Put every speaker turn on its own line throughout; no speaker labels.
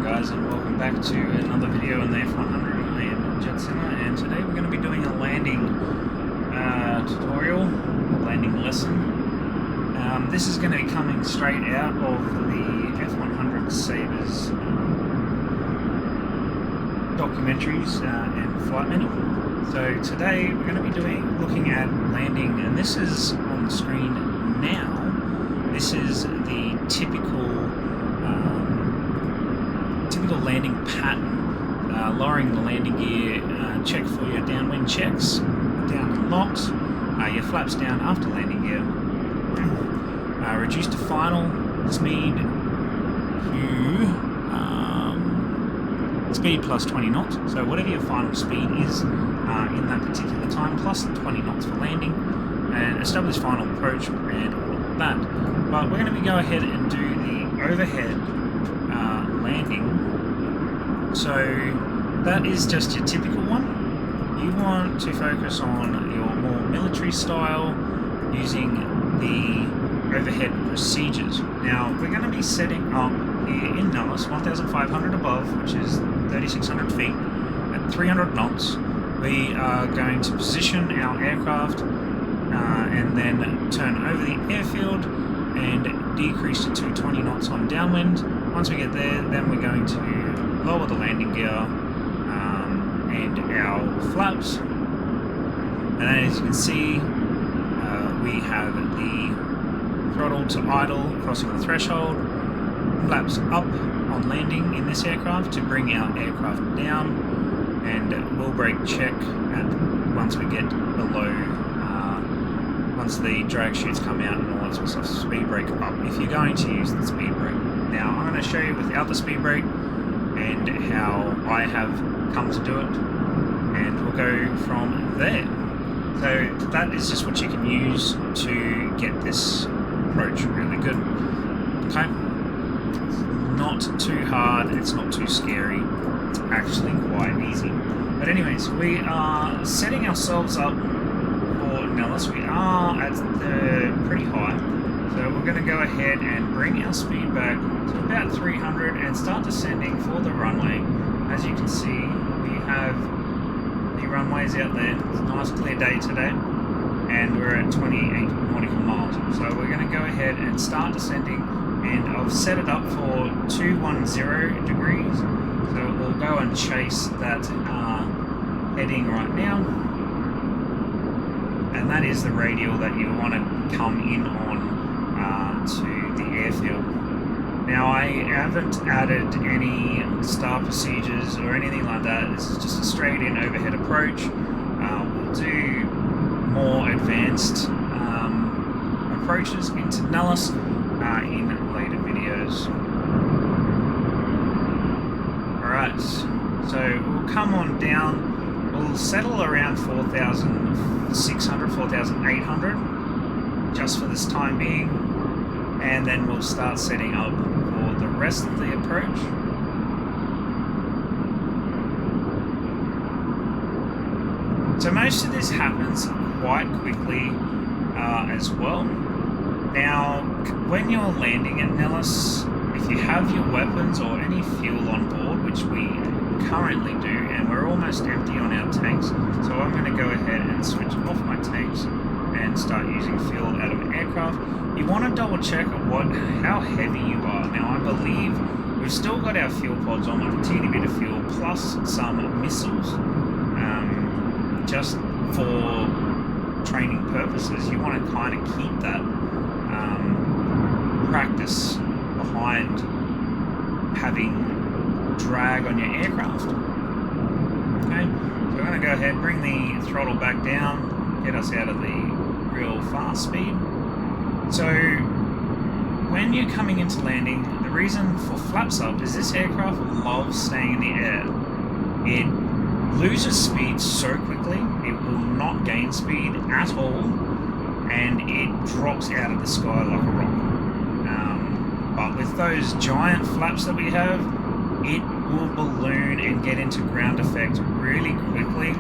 guys, and welcome back to another video on the F100. I am Jetsona, and today we're going to be doing a landing tutorial, landing lesson. This is going to be coming straight out of the F100 Sabres documentaries and flight manual. So today we're going to be looking at landing, and this is on the screen now. This is the typical landing pattern. Lowering the landing gear, check for your downwind checks, down and locked, your flaps down after landing gear, reduce to final speed to speed plus 20 knots, so whatever your final speed is in that particular time, plus 20 knots for landing, and establish final approach and all of that. But we're going to go ahead and do the overhead landing. So that is just your typical one. You want to focus on your more military style using the overhead procedures. Now we're going to be setting up here in Nellis 1,500 above, which is 3,600 feet at 300 knots. We are going to position our aircraft and then turn over the airfield and decrease it to 20 knots on downwind. Once we get there, then we're going to lower the landing gear and our flaps. And then, as you can see, we have the throttle to idle crossing the threshold, flaps up on landing in this aircraft to bring our aircraft down, and wheel brake check once we get below, once the drag chutes come out and all that sort of stuff. Speed brake up if you're going to use the speed brake. Now I'm going to show you without the speed brake and how I have come to do it, and we'll go from there. So that is just what you can use to get this approach really good. Okay, it's not too hard, it's not too scary, it's actually quite easy. But anyways, we are setting ourselves up for Nellis. We are at the pretty high, so we're going to go ahead and bring our speed back to about 300 and start descending for the runway. As you can see, we have the runways out there. It's a nice clear day today, and we're at 28 nautical miles. So we're going to go ahead and start descending, and I've set it up for 210 degrees. So we'll go and chase that heading right now. And that is the radial that you want to come in on to the airfield. Now I haven't added any star procedures or anything like that. This is just a straight in overhead approach. We'll do more advanced approaches into Nellis in later videos. Alright, so we'll come on down. We'll settle around 4,600, 4,800 just for this time being, and then we'll start setting up for the rest of the approach. So most of this happens quite quickly as well. Now, when you're landing at Nellis, if you have your weapons or any fuel on board, which we currently do, and we're almost empty on our tanks, so I'm going to go ahead and switch off my tanks and start using fuel out of an aircraft. You want to double check how heavy you are. Now I believe we've still got our fuel pods on with a teeny bit of fuel plus some missiles, just for training purposes. You want to kind of keep that practice behind having drag on your aircraft. Okay, so we're going to go ahead, bring the throttle back down, get us out of the real fast speed. So when you're coming into landing, the reason for flaps up is this aircraft loves staying in the air. It loses speed so quickly, it will not gain speed at all, and it drops out of the sky like a rock. But with those giant flaps that we have, it will balloon and get into ground effect really quickly,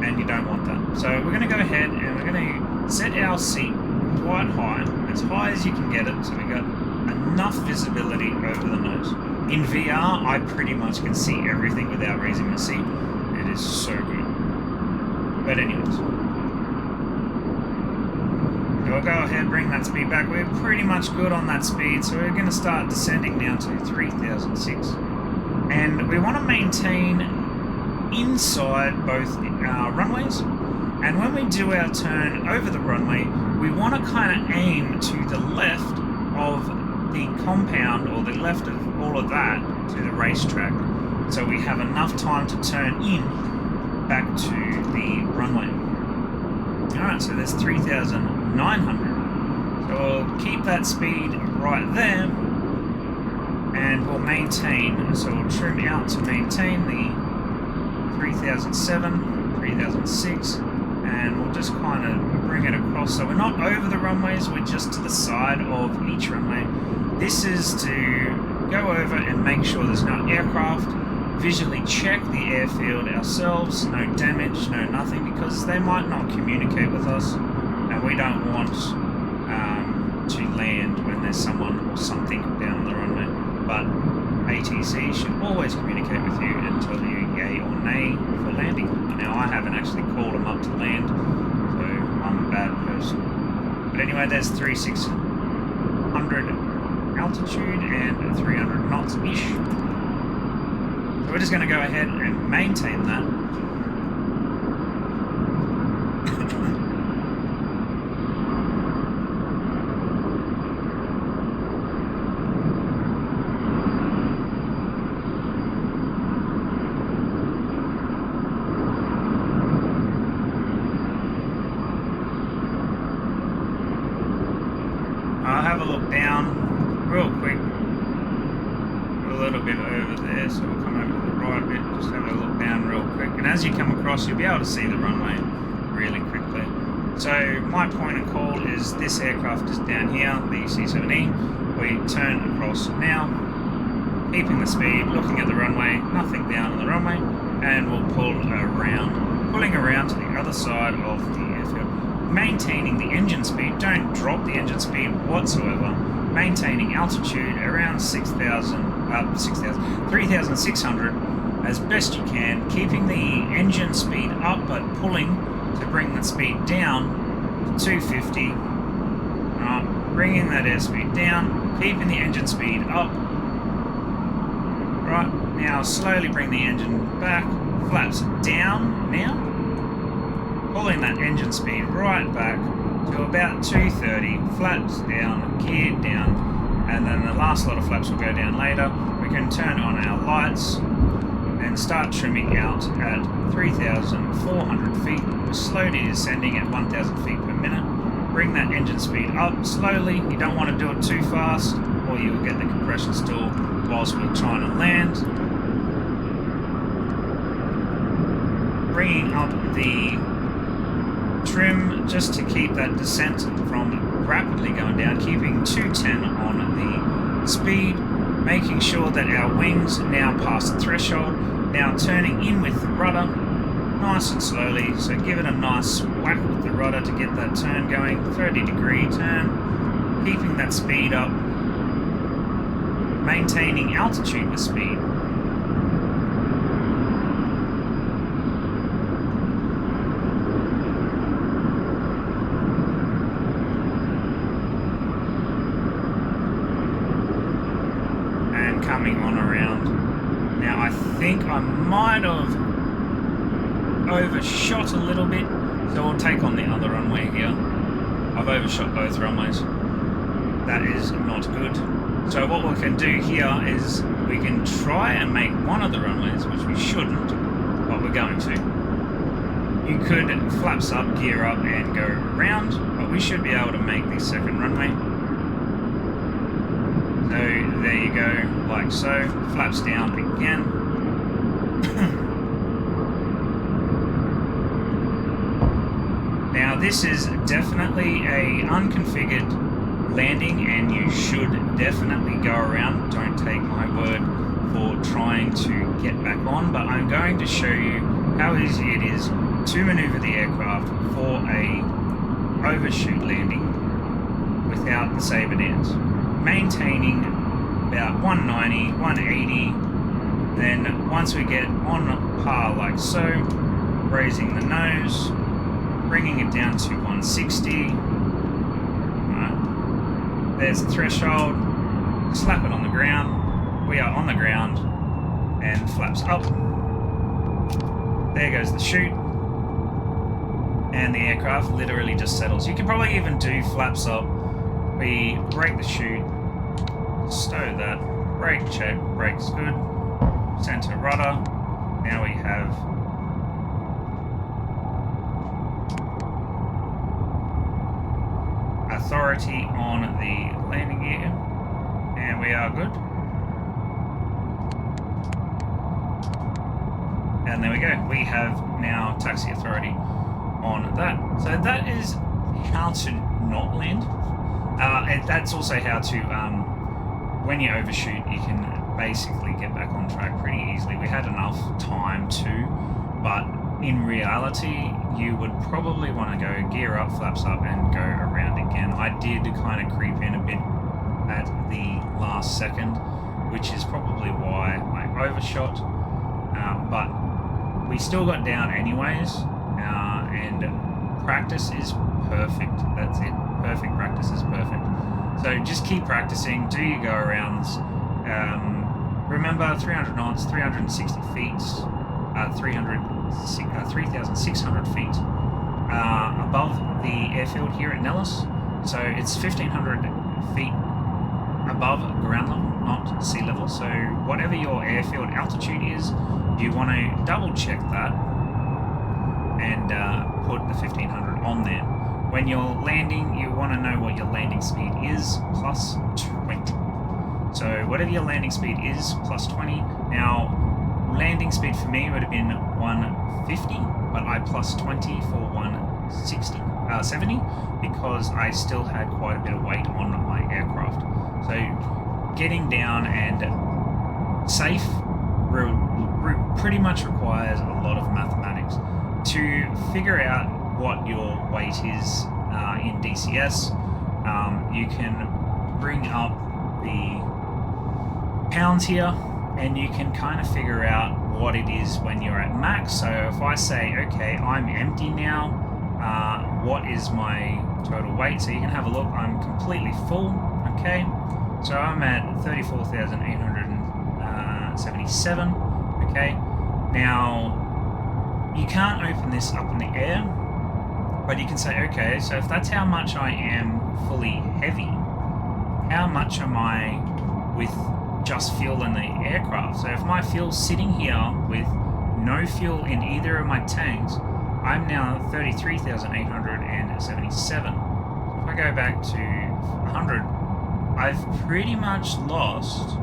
and you don't want that. So we're going to go ahead and we're going to set our seat quite high, as high as you can get it, so we've got enough visibility over the nose. In VR, I pretty much can see everything without raising my seat. It is so good. But anyways. So we'll go ahead, bring that speed back. We're pretty much good on that speed, so we're going to start descending now to 3006. And we want to maintain inside both our runways. And when we do our turn over the runway, we want to kind of aim to the left of the compound, or the left of all of that, to the racetrack. So we have enough time to turn in back to the runway. Alright, so there's 3,900. So we'll keep that speed right there, and we'll maintain, so we'll trim out to maintain the 3007, 3006, and we'll just kind of bring it across. So we're not over the runways, we're just to the side of each runway. This is to go over and make sure there's no aircraft, visually check the airfield ourselves, no damage, no nothing, because they might not communicate with us, and we don't want to land when there's someone or something down the runway. But ATC should always communicate with you and tell you yay or nay for landing. Now, I haven't actually called them up to land, so I'm a bad person. But anyway, there's 3600 altitude and 300 knots-ish. So we're just going to go ahead and maintain that. I'll have a look down real quick. A little bit over there, so we'll come over to the right bit, just have a look down real quick. And as you come across, you'll be able to see the runway really quickly. So my point of call is this aircraft is down here, the C-7E. We turn across now, keeping the speed, looking at the runway, nothing down on the runway, and we'll pull around, pulling around to the other side of the airfield. Maintaining the engine speed, don't drop the engine speed whatsoever. Maintaining altitude around 3,600 as best you can, keeping the engine speed up but pulling to bring the speed down to 250. Bringing that airspeed down, keeping the engine speed up. Right, now slowly bring the engine back, flaps down now, pulling that engine speed right back to about 230, flaps down, geared down, and then the last lot of flaps will go down later. We can turn on our lights and start trimming out at 3,400 feet. We're slowly descending at 1,000 feet per minute. Bring that engine speed up slowly. You don't want to do it too fast, or you will get the compression stall whilst we're trying to land. Bringing up the trim just to keep that descent from rapidly going down, keeping 210 on the speed, making sure that our wings now pass the threshold, now turning in with the rudder nice and slowly, so give it a nice whack with the rudder to get that turn going, 30-degree turn, keeping that speed up, maintaining altitude with speed. Coming on around. Now I think I might have overshot a little bit, so we'll take on the other runway here. I've overshot both runways. That is not good. So what we can do here is we can try and make one of the runways, which we shouldn't, but we're going to. You could flaps up, gear up and go around, but we should be able to make the second runway. So there you go, like so, flaps down again. Now this is definitely a unconfigured landing and you should definitely go around. Don't take my word for trying to get back on, but I'm going to show you how easy it is to maneuver the aircraft for a overshoot landing without the saber dance. Maintaining about 190, 180. Then once we get on par like so, raising the nose, bringing it down to 160. There's the threshold. Slap it on the ground. We are on the ground, and flaps up. There goes the chute, and the aircraft literally just settles. You can probably even do flaps up. We brake the chute, stow that, brake check, brakes good, center rudder. Now we have authority on the landing gear, and we are good. And there we go. We have now taxi authority on that. So that is how to not land. And that's also how to, when you overshoot, you can basically get back on track pretty easily. We had enough time to, but in reality, you would probably want to go gear up, flaps up, and go around again. I did kind of creep in a bit at the last second, which is probably why I overshot, but we still got down anyways, and practice is perfect. That's it. Perfect practice is perfect. So just keep practicing, do your go-arounds. Remember 300 knots, 360 feet, 3,600 feet above the airfield here at Nellis. So it's 1,500 feet above ground level, not sea level. So whatever your airfield altitude is, you want to double check that and put the 1,500 on there. When you're landing, you want to know what your landing speed is, plus 20. So whatever your landing speed is, plus 20. Now, landing speed for me would have been 150, but I plus 20 for 70, because I still had quite a bit of weight on my aircraft. So getting down and safe pretty much requires a lot of mathematics. To figure out what your weight is in DCS, you can bring up the pounds here, and you can kind of figure out what it is when you're at max. So if I say, okay, I'm empty now, what is my total weight? So you can have a look. I'm completely full. Okay, so I'm at 34,877. Okay, now you can't open this up in the air, but you can say, okay, so if that's how much I am fully heavy, how much am I with just fuel in the aircraft? So if my fuel's sitting here with no fuel in either of my tanks, I'm now 33,877. If I go back to 100, I've pretty much lost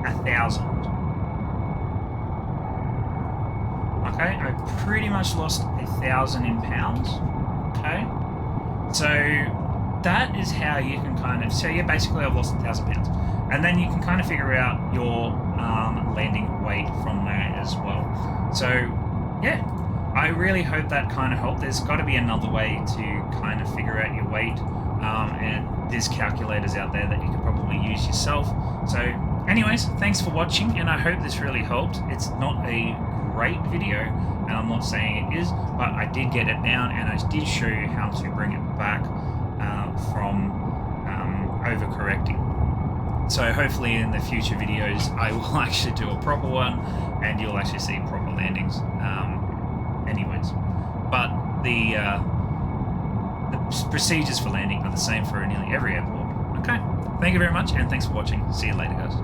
1,000. Okay, I pretty much lost 1,000 in pounds. Okay, so that is how you can kind of, so yeah, basically I've lost 1,000 pounds. And then you can kind of figure out your landing weight from there as well. So yeah, I really hope that kind of helped. There's got to be another way to kind of figure out your weight, and there's calculators out there that you can probably use yourself. So anyways, thanks for watching, and I hope this really helped. It's not a great video, and I'm not saying it is, but I did get it down, and I did show you how to bring it back from overcorrecting. So hopefully in the future videos I will actually do a proper one, and you'll actually see proper landings. Anyways, but the procedures for landing are the same for nearly every airport. Okay, thank you very much, and thanks for watching. See you later, guys.